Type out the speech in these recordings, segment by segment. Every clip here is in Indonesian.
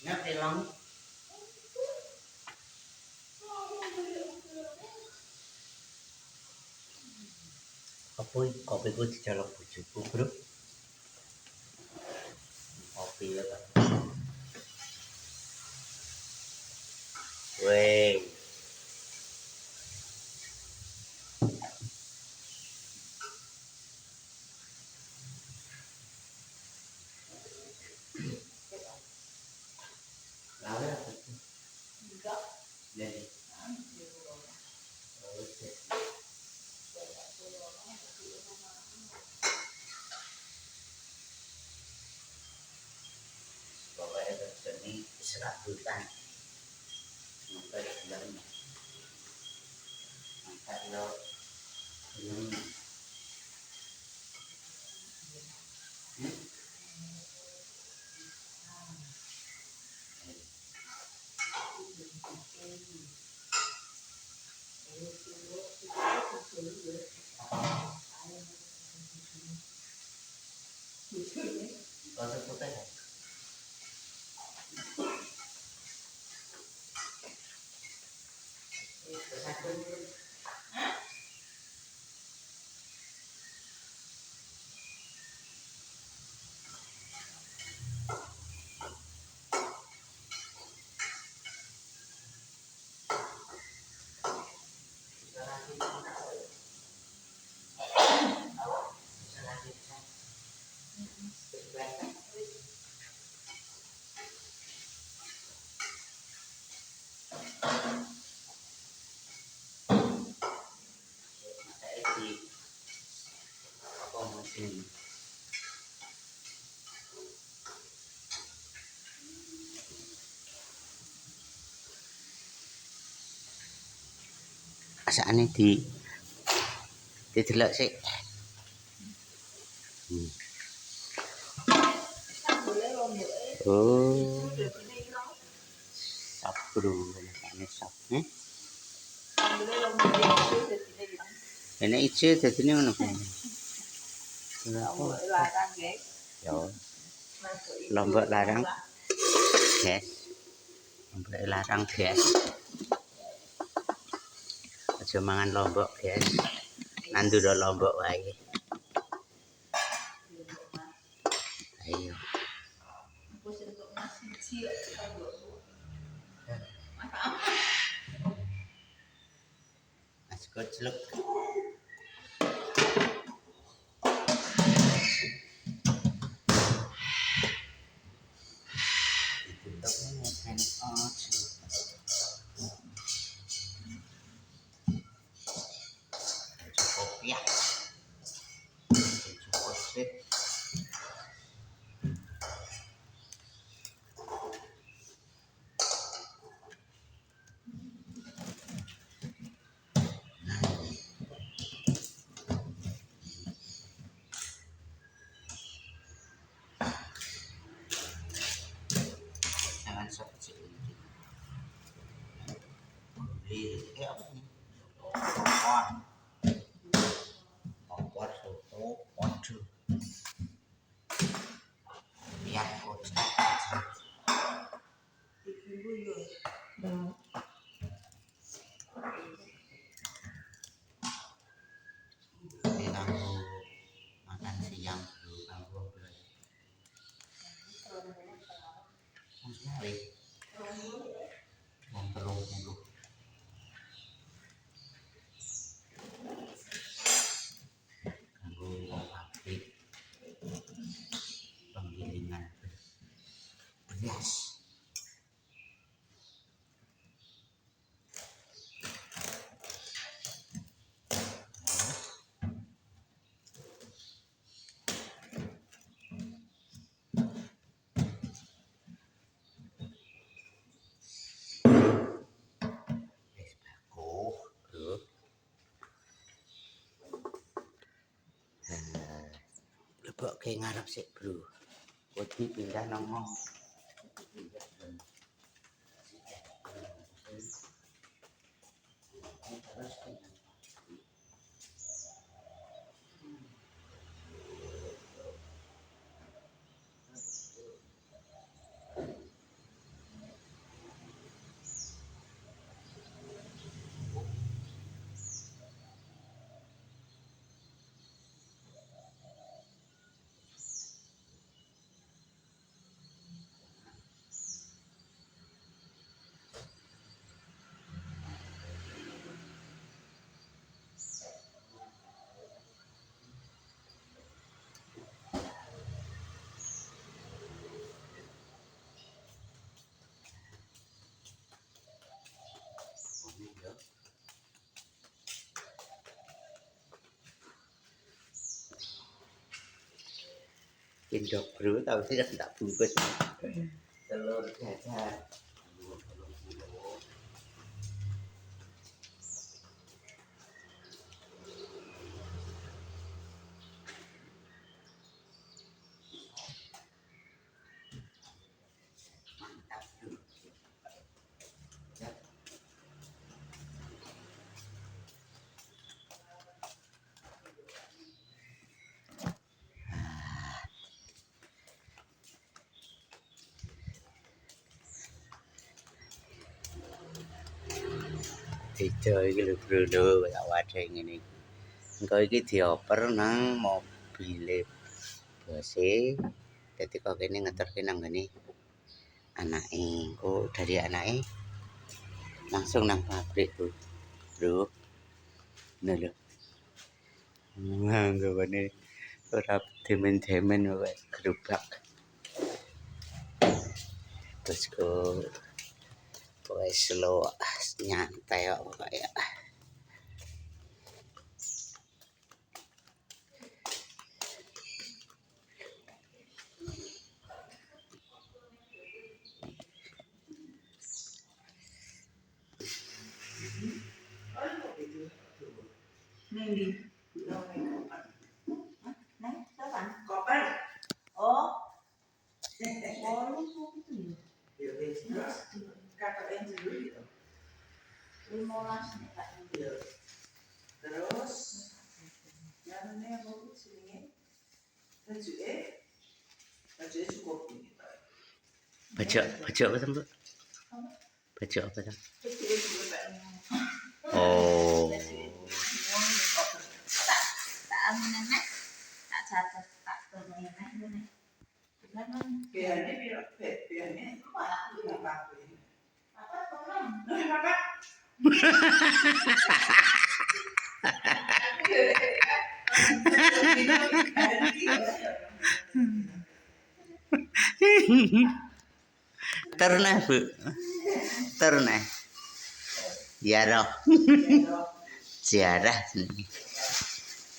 Nhắc đi lắm. Kopi gue dicolok bujuku bro. Kopi ya kan. Wey. Lalu apa tuh? Enggak. Jadi. Oke. Pokoknya terjadi serabutan. Sampai dalam. Angkat lo. Ini. Kalau putih ya? Asane didelok sik. Oh. Sap bro, ini sap. Ini ijo dadine ngono kan. Larang nggih. Yo. Lombok larang. Guys. Lombok larang, guys. Aja mangan lombok, guys. Nandura lombok wae. Ayo. Mas kocluk. Kopiah. Cukup sip. Jangan seperti ini. Beli apa nih? Kompor soto ojo. Lihat kocak. Ini kanggo makan siang dulu kanggo belas. Mesti wong 30. Kanggo wong pabrik penggilingan beras. Lebok ke ngarep sik bro. Wedi pindah nomor. Indok bro, tahu sih kan tak bungkus. Telur dadar. Ijo iki lho bro, tak wadah ngene iki. Engko iki dioper nang mobile bose. Dadi kok kene ngeterke nang ngene anake. Engko dari anake langsung nang pabrik, Bro. Bro. Nah lho. Nggawane ora demen-demen wae gerobak. Terus kok slow nyantai kok kayak bajak apa tuh, Mbak? Bajak apa tuh? Oh. Terus Bu. Terus ziarah. Ziarah.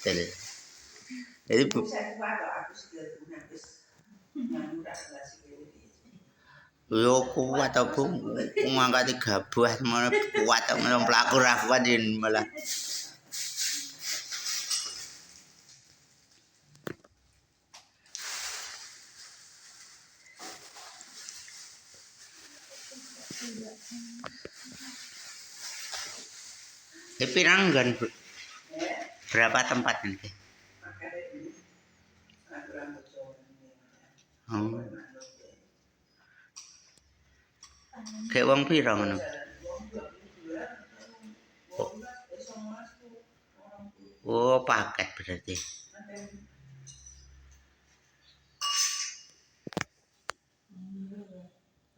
Betul. Jadi Bu. Yo kuat to Bu. Ngangkat 3 buah semono kuat to mlaku ra kuat yen malah. Pirang gan Bu? Berapa tempat ini? Oh. Kayak wong pira ngono? Oh, paket berarti.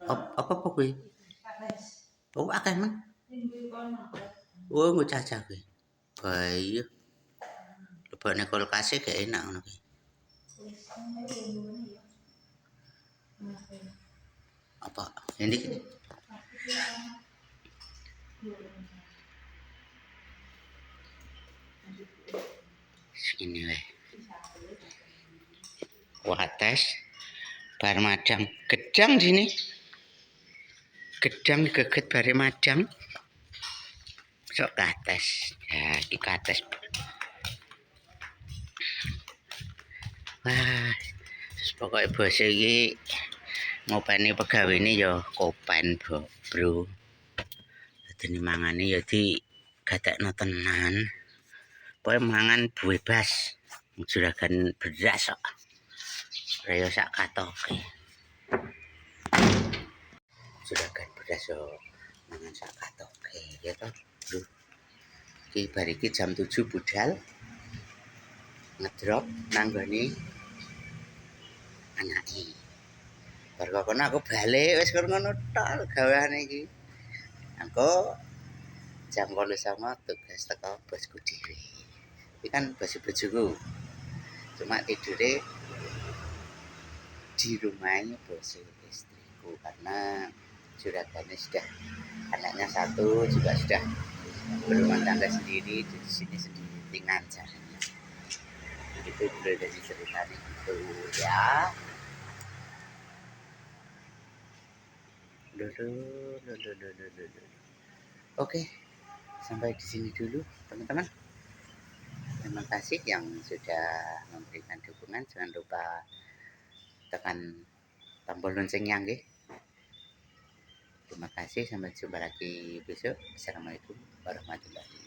Apa kuwi? Oh, akeh men. Oh, nggo cacah kuwi. Bayu. Lebokne kulkas gak enak ngono kuwi. Apa? Ini ini weh. Wates bar madang gedang sini. Gedang geget bare madang. Sok kates. Ya, iki kates. Wah, pokoknya bos iki ngopeni pegawene ya kopen, Bro. Dene mangane ya di gatekno tenan. Pokoke mangan bebas. Juragan beras kok. Raya sak katoke. Juragan beras yo mangan sak katoke ya toh, Bro. Iki bar iki jam 7 budal. Ngedrop nang gone anake. Bar kono aku balik wis ngono tok gaweane iki. Engko jam 8.09 tugas teko bosku dhewe. Iki kan bojoku. Cuma tidure di rumahnya bos istriku karena juragannya sudah anaknya 1 juga sudah berumah tangga sendiri di sini sendiri tinggal caranya. Itu dulu dari ceritanya gitu ya. Dulu, dulu, dulu, dulu. Oke, sampai di sini dulu teman-teman. Terima kasih yang sudah memberikan dukungan. Jangan lupa tekan tombol loncengnya, nggih. Terima kasih, sampai jumpa lagi besok. Assalamualaikum warahmatullahi wabarakatuh.